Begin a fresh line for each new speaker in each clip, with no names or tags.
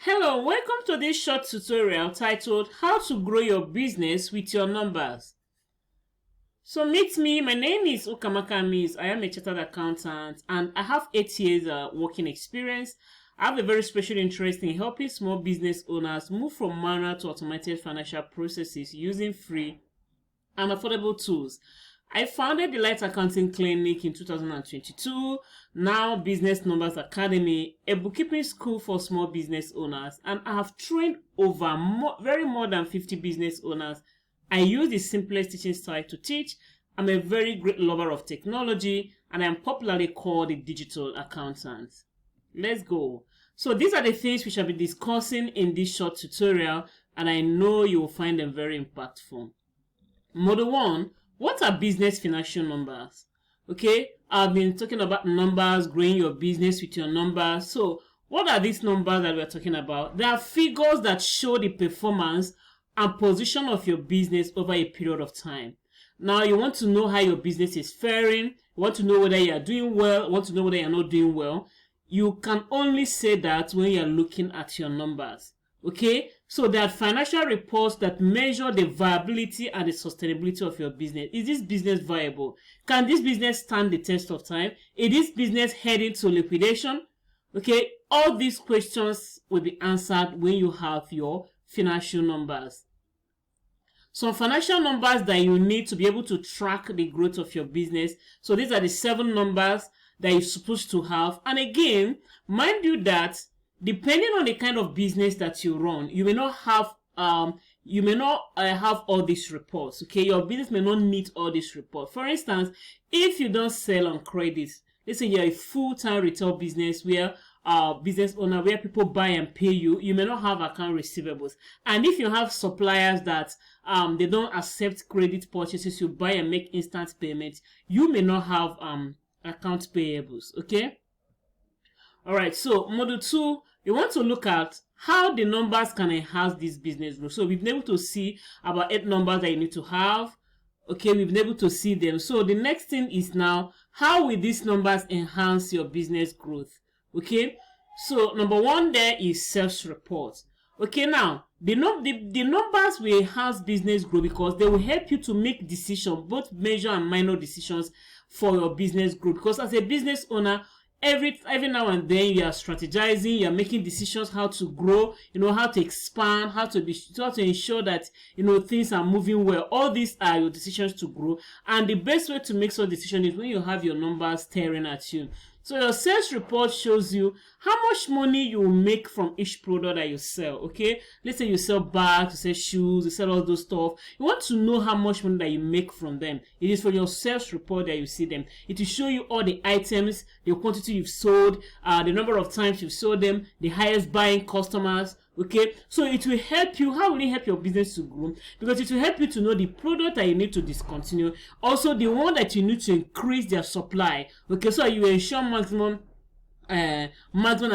Hello, welcome to this short tutorial titled How to Grow Your Business with Your Numbers. So meet me, my name is Ukamaka Miz. I am a chartered accountant and I have 8 years working experience. I have a very special interest in helping small business owners move from manual to automated financial processes using free and affordable tools. I founded the Light Accounting Clinic in 2022, now Business Numbers Academy, a bookkeeping school for small business owners, and I have trained over more than 50 business owners. I use the simplest teaching style to teach. I'm a very great lover of technology, and I am popularly called the digital accountant. Let's go. So these are the things we shall be discussing in this short tutorial, and I know you will find them very impactful. Model 1. What are business financial numbers? Okay, I've been talking about numbers, growing your business with your numbers. So what are these numbers that we're talking about? They are figures that show the performance and position of your business over a period of time. Now you want to know how your business is faring, you want to know whether you are doing well, you want to know whether you are not doing well. You can only say that when you are looking at your numbers. Okay, so there are financial reports that measure the viability and the sustainability of your business. Is this business viable? Can this business stand the test of time? Is this business heading to liquidation? Okay, all these questions will be answered when you have your financial numbers. Some financial numbers that you need to be able to track the growth of your business. So these are the 7 numbers that you're supposed to have. And again, mind you that depending on the kind of business that you run, you may not have have all these reports. Okay, your business may not need all these reports. For instance, if you don't sell on credit, let's say you're a full-time retail business where business owner where people buy and pay you, you may not have account receivables. And if you have suppliers that they don't accept credit purchases, you buy and make instant payments, you may not have account payables. Okay. All right, so model 2, you want to look at how the numbers can enhance this business growth. So we've been able to see about 8 numbers that you need to have. Okay, we've been able to see them. So the next thing is now, how will these numbers enhance your business growth? Okay, so number 1 there is sales report. Okay, now the numbers will enhance business growth because they will help you to make decisions, both major and minor decisions for your business growth. Because as a business owner, every now and then you are strategizing, you are making decisions how to grow, how to expand, how to ensure that things are moving well. All these are your decisions to grow, and the best way to make such decisions is when you have your numbers staring at you. So your sales report shows you how much money you will make from each product that you sell. Okay, let's say you sell bags, you sell shoes, you sell all those stuff. You want to know how much money that you make from them. It is for your sales report that you see them. It will show you all the items, the quantity you've sold, the number of times you've sold them, the highest buying customers. Okay, so it will help you. How will it help your business to grow? Because it will help you to know the product that you need to discontinue, also the one that you need to increase their supply. Okay, so you ensure maximum and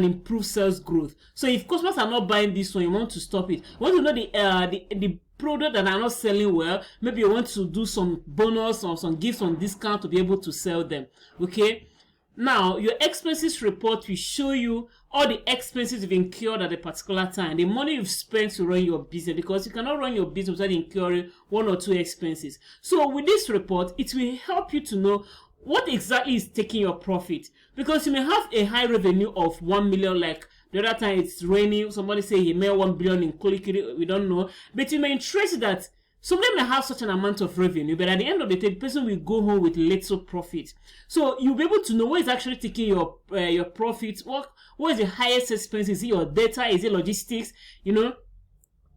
improve sales growth. So if customers are not buying this one, you want to stop it. You want to know the product that are not selling well. Maybe you want to do some bonus or some gifts on discount to be able to sell them. Okay, now your expenses report will show you all the expenses you've incurred at a particular time, the money you've spent to run your business, because you cannot run your business without incurring 1 or 2 expenses. So with this report, it will help you to know what exactly is taking your profit, because you may have a high revenue of 1 million, like the other time it's raining, somebody say he made 1 billion in Kolikiri, we don't know, but you may trace that somebody may have such an amount of revenue, but at the end of the day, the person will go home with little profit. So you'll be able to know what is actually taking your profit. What is the highest expense? Is it your data? Is it logistics?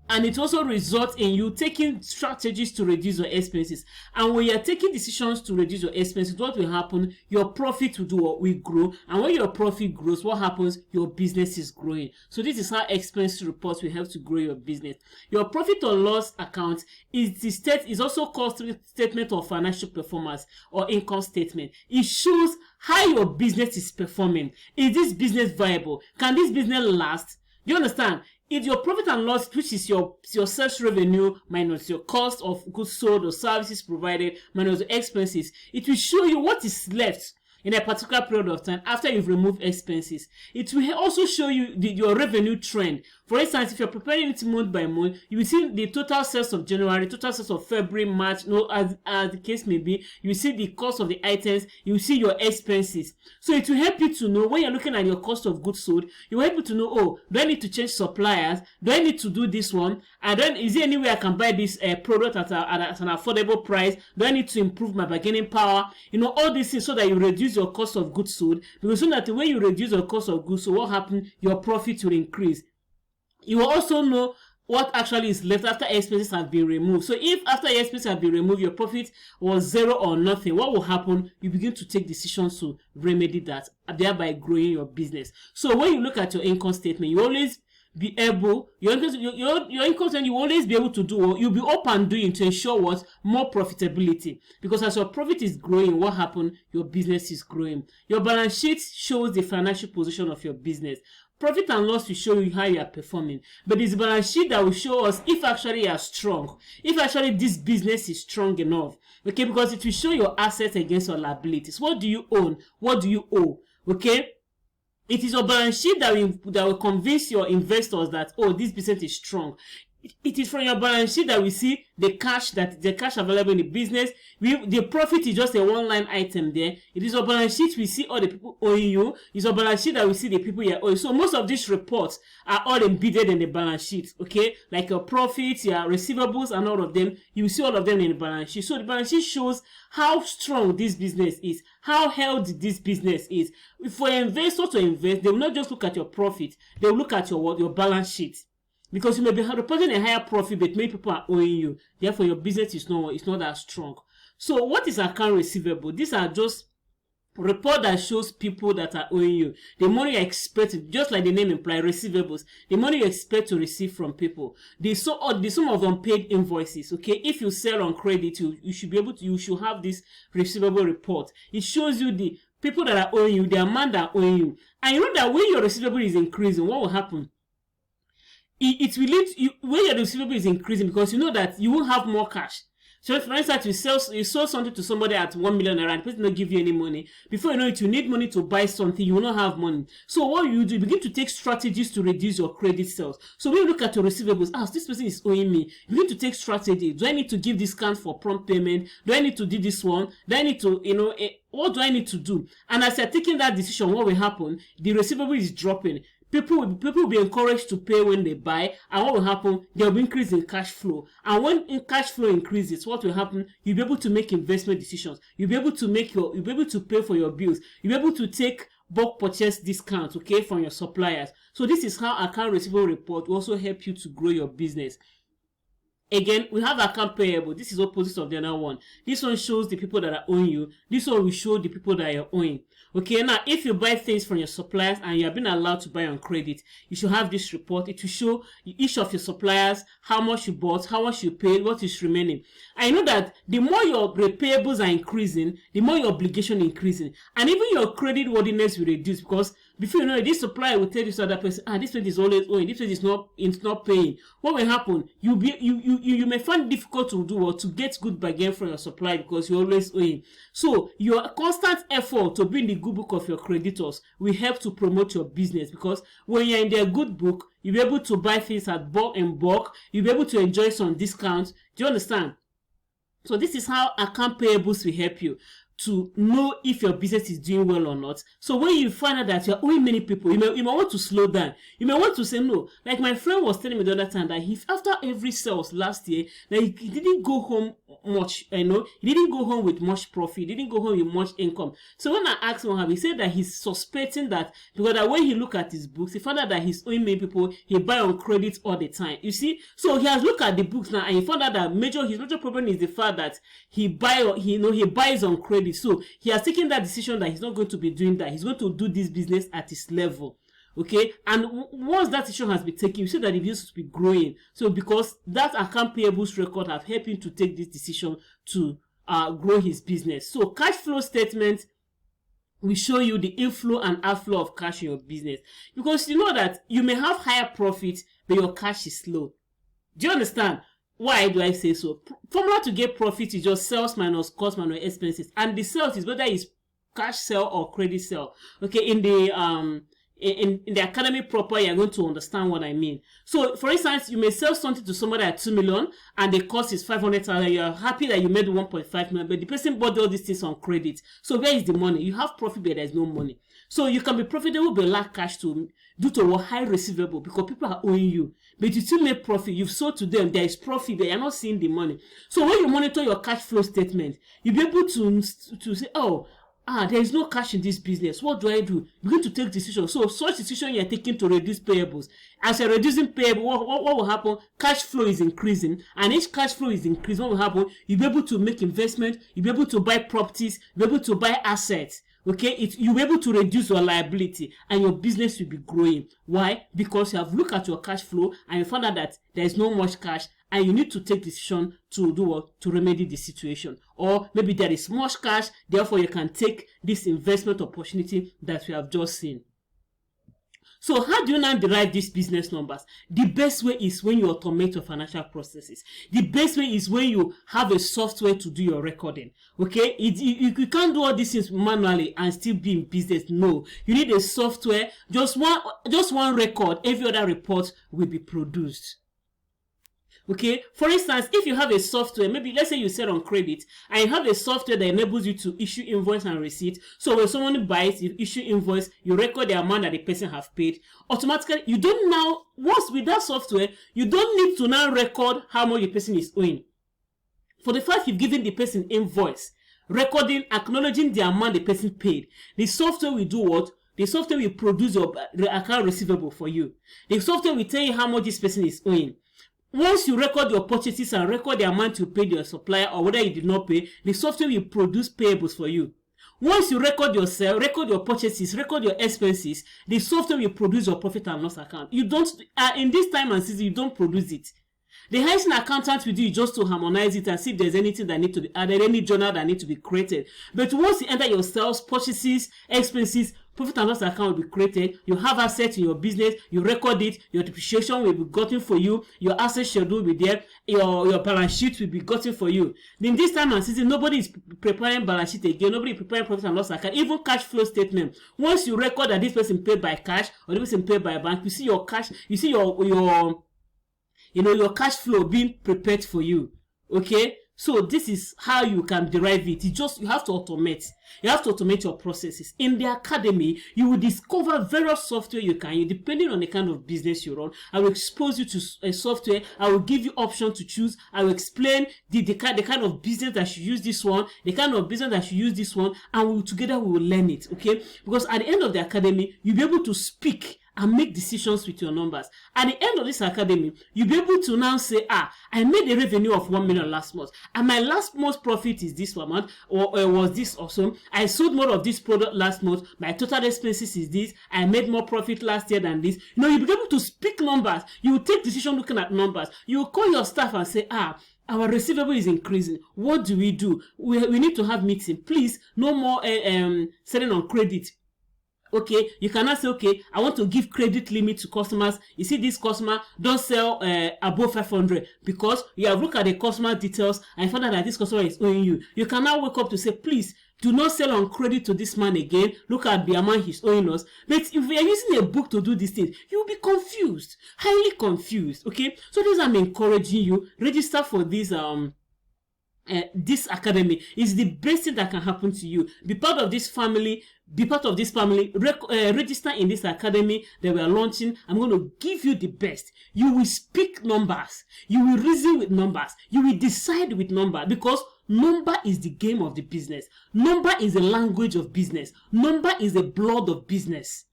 And it also results in you taking strategies to reduce your expenses. And when you're taking decisions to reduce your expenses, what will happen? Your profit will grow. And when your profit grows, what happens? Your business is growing. So this is how expense reports will help to grow your business. Your profit or loss account is also called statement of financial performance or income statement. It shows how your business is performing. Is this business viable? Can this business last? Do you understand? It's your profit and loss, which is your sales revenue minus your cost of goods sold or services provided minus the expenses. It will show you what is left. in a particular period of time after you've removed expenses. It will also show you your revenue trend. For instance, if you're preparing it month by month, you will see the total sales of January, total sales of February, March, as the case may be. You will see the cost of the items, you will see your expenses. So it will help you to know when you're looking at your cost of goods sold, you will help you to know, oh, do I need to change suppliers? Do I need to do this one? And then is there any way I can buy this product at an affordable price? Do I need to improve my bargaining power? All these things so that you reduce your cost of goods sold. Because so that when you reduce your cost of goods sold, what happens? Your profit will increase. You will also know what actually is left after expenses have been removed. So if after expenses have been removed, your profit was 0 or nothing, what will happen? You begin to take decisions to remedy that, thereby growing your business. So when you look at your income statement, you always be able, your income statement, you always be able to do, you'll be up and doing to ensure what? More profitability. Because as your profit is growing, what happens? Your business is growing. Your balance sheet shows the financial position of your business. Profit and loss will show you how you are performing, but it's the balance sheet that will show us if actually you are strong, if actually this business is strong enough, okay, because it will show your assets against your liabilities. What do you own? What do you owe? Okay, it is your balance sheet that will convince your investors that, oh, this business is strong. It is from your balance sheet that we see the cash available in the business. The profit is just a one-line item there. It is your balance sheet we see all the people owing you. It's your balance sheet that we see the people you are owing. So most of these reports are all embedded in the balance sheet, okay? Like your profits, your receivables, and all of them. You see all of them in the balance sheet. So the balance sheet shows how strong this business is, how healthy this business is. For an investor to invest, they will not just look at your profit. They will look at your balance sheet. Because you may be reporting a higher profit, but many people are owing you. Therefore, your business is not that strong. So, what is account receivable? These are just report that shows people that are owing you. The money you expect, just like the name implies, receivables. The money you expect to receive from people. The sum of unpaid invoices. Okay, if you sell on credit, you should have this receivable report. It shows you the people that are owing you, the amount that are owing you, and you know that when your receivable is increasing, what will happen? It will lead you, when your receivable is increasing, because you know that you will have more cash. So for instance, you sell something to somebody at 1 million naira, and the person don't give you any money. Before you know it, you need money to buy something, you will not have money. So what you do, you begin to take strategies to reduce your credit sales. So when you look at your receivables, this person is owing me, you begin to take strategy. Do I need to give discount for prompt payment? Do I need to do this one? Do I need to, what do I need to do? And as you're taking that decision, what will happen? The receivable is dropping. People will be encouraged to pay when they buy, and what will happen? There will be increase in cash flow. And when cash flow increases, what will happen? You'll be able to make investment decisions. You'll be able to pay for your bills. You'll be able to take bulk purchase discounts, okay, from your suppliers. So this is how account receivable report will also help you to grow your business. Again, we have account payable. This is opposite of the other one. This one shows the people that are owing you. This one will show the people that you're owing. Okay, now if you buy things from your suppliers and you have been allowed to buy on credit, you should have this report. It will show each of your suppliers how much you bought, how much you paid, what is remaining. I know that the more your repayables are increasing, the more your obligation increasing, and even your credit worthiness will reduce, because before you know it, this supplier will tell this other person, this person is always owing, this person is not paying. What will happen? You may find it difficult to do or to get good bargain from your supplier because you're always owing. So your constant effort to be in the good book of your creditors will help to promote your business, because when you're in their good book, you'll be able to buy things in bulk, you'll be able to enjoy some discounts. Do you understand? So this is how account payables will help you to know if your business is doing well or not. So when you find out that you're owing many people, you may want to slow down. You may want to say no. Like my friend was telling me the other time that after every sales last year, that he didn't go home much, he didn't go home with much profit, he didn't go home with much income. So when I asked him, he said that he's suspecting that, because that when he looked at his books, he found out that he's owing many people, he buy on credit all the time. You see? So he has looked at the books now, and he found out that his major problem is the fact that he buys on credit. So he has taken that decision that he's not going to be doing that. He's going to do this business at his level. Okay, and once that decision has been taken, you see that the business will be growing. So because that account payables record have helped him to take this decision to grow his business. So cash flow statement will show you the inflow and outflow of cash in your business, because you know that you may have higher profit, but your cash is low. Do you understand? Why do I say so? Formula to get profit is just sales minus cost minus expenses, and the sales is whether it's cash sell or credit sell. Okay, in the academy proper, you're going to understand what I mean. So, for instance, you may sell something to somebody at 2 million and the cost is 500,000. You're happy that you made 1.5 million, but the person bought all these things on credit. So, where is the money? You have profit, but there's no money. So, you can be profitable but lack cash due to a high receivable because people are owing you. But you still make profit. You've sold to them. There is profit, but you're not seeing the money. So, when you monitor your cash flow statement, you'll be able to say, oh, there is no cash in this business. What do I do? You're going to take decisions. So such decision you're taking to reduce payables. As you're reducing payables, what will happen? Cash flow is increasing. And each cash flow is increasing. What will happen? You'll be able to make investment. You'll be able to buy properties. You'll be able to buy assets. Okay, you'll be able to reduce your liability and your business will be growing. Why? Because you have looked at your cash flow and you found out that there is no much cash and you need to take decision to do what? To remedy the situation. Or maybe there is much cash, therefore you can take this investment opportunity that we have just seen. So how do you now derive these business numbers? The best way is when you automate your financial processes. The best way is when you have a software to do your recording. Okay, you can't do all these things manually and still be in business. No, you need a software. Just one record. Every other report will be produced. Okay, for instance, if you have a software, maybe let's say you sell on credit and you have a software that enables you to issue invoice and receipt. So when someone buys, you issue invoice, you record the amount that the person have paid. Automatically, you don't now, once with that software, you don't need to now record how much the person is owing. For the fact you've given the person invoice, recording, acknowledging the amount the person paid, the software will do what? The software will produce your account receivable for you. The software will tell you how much this person is owing. Once you record your purchases and record the amount you paid your supplier or whether you did not pay, the software will produce payables for you. Once you record your sale, record your purchases, record your expenses, the software will produce your profit and loss account. You don't, in this time and season, you don't produce it. The highest accountant will do is just to harmonize it and see if there's anything that needs to be added, any journal that needs to be created. But once you enter your sales, purchases, expenses, profit and loss account will be created. You have assets in your business, you record it, your depreciation will be gotten for you, your asset schedule will be there, your balance sheet will be gotten for you. In this time and season, nobody is preparing balance sheet again, nobody is preparing profit and loss account, even cash flow statement. Once you record that this person paid by cash or this person paid by a bank, you see your cash, you see your cash flow being prepared for you. Okay, so this is how you can derive it. You have to automate. You have to automate your processes. In the academy, you will discover various software you can use depending on the kind of business you run. I will expose you to a software. I will give you option to choose. I will explain the kind of business that should use this one, the kind of business that should use this one, and together we will learn it. Okay, because at the end of the academy, you'll be able to speak and make decisions with your numbers. At the end of this academy, you'll be able to now say, I made a revenue of 1 million last month, and my last month's profit is this amount, or was this awesome. I sold more of this product last month, my total expenses is this, I made more profit last year than this. You'll be able to speak numbers. You will take decision looking at numbers. You will call your staff and say, our receivable is increasing. What do? We need to have meeting. Please, no more selling on credit. Okay, you cannot say, okay, I want to give credit limit to customers. You see, this customer don't sell above 500 because you have looked at the customer details and found out that this customer is owing you. You cannot wake up to say, please, do not sell on credit to this man again. Look at the amount he's owing us. But if we are using a book to do these things, you will be confused, highly confused. Okay, so this I'm encouraging you, register for this academy. Is the best thing that can happen to you. Be part of this family. Register in this academy that we are launching. I'm going to give you the best. You will speak numbers. You will reason with numbers. You will decide with numbers, because number is the game of the business. Number is the language of business. Number is the blood of business.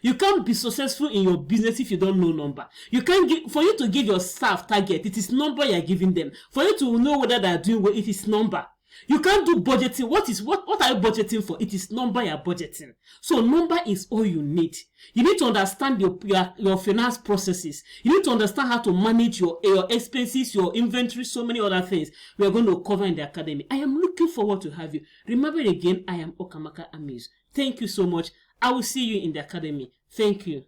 You can't be successful in your business if you don't know number. You can't for you to give your staff target, it is number you are giving them. For you to know whether they are doing well, it is number. You can't do budgeting. What are you budgeting for? It is number you are budgeting. So number is all you need. You need to understand your finance processes. You need to understand how to manage your expenses, your inventory, so many other things we are going to cover in the academy. I am looking forward to have you. Remember again, I am Okamaka Amiz. Thank you so much. I will see you in the academy. Thank you.